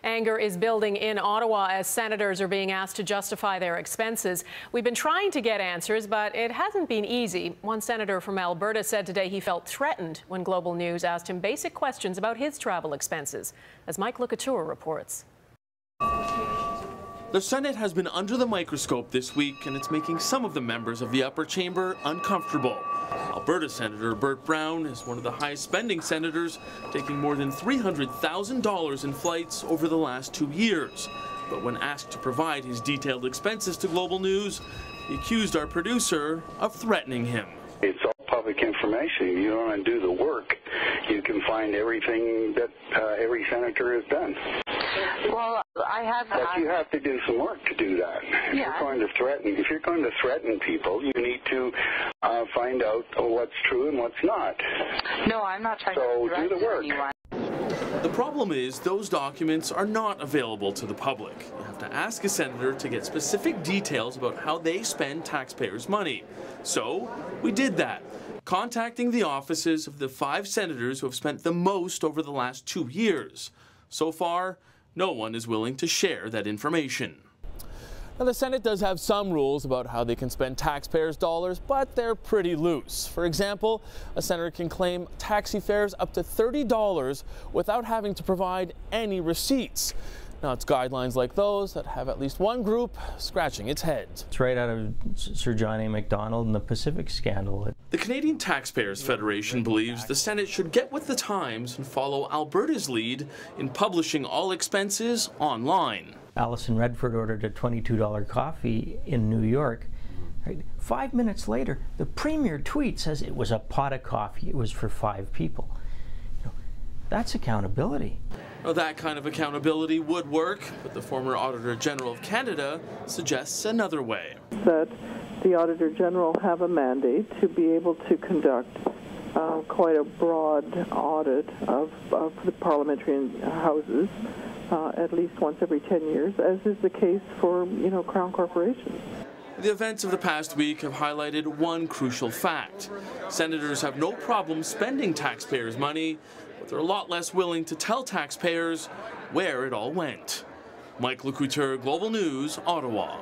Anger is building in Ottawa as senators are being asked to justify their expenses. We've been trying to get answers, but it hasn't been easy. One senator from Alberta said today he felt threatened when Global News asked him basic questions about his travel expenses. As Mike LeCouture reports. The Senate has been under the microscope this week, and it's making some of the members of the upper chamber uncomfortable. Alberta Senator Bert Brown is one of the highest spending senators, taking more than $300,000 in flights over the last 2 years. But when asked to provide his detailed expenses to Global News, he accused our producer of threatening him. It's all public information. If you don't want to do the work, you can find everything that every senator has done. Well, I have. But you have to do some work to do that. If you're going to threaten people, you need to find out what's true and what's not. No, I'm not trying to threaten anyone. The problem is those documents are not available to the public. You have to ask a senator to get specific details about how they spend taxpayers' money. So we did that, contacting the offices of the 5 senators who have spent the most over the last 2 years. So far, no one is willing to share that information. Now, the Senate does have some rules about how they can spend taxpayers' dollars, but they're pretty loose. For example, a senator can claim taxi fares up to $30 without having to provide any receipts. Now, it's guidelines like those that have at least one group scratching its head. It's right out of Sir John A. Macdonald and the Pacific scandal. The Canadian Taxpayers Federation believes the Senate should get with the times and follow Alberta's lead in publishing all expenses online. Alison Redford ordered a $22 coffee in New York. Right? 5 minutes later, the Premier tweet says it was a pot of coffee. It was for 5 people. That's accountability. Now, that kind of accountability would work, but the former Auditor General of Canada suggests another way. That the Auditor General have a mandate to be able to conduct quite a broad audit of the parliamentary houses at least once every 10 years, as is the case for, Crown corporations. The events of the past week have highlighted one crucial fact. Senators have no problem spending taxpayers' money, but they're a lot less willing to tell taxpayers where it all went. Mike LeCouture, Global News, Ottawa.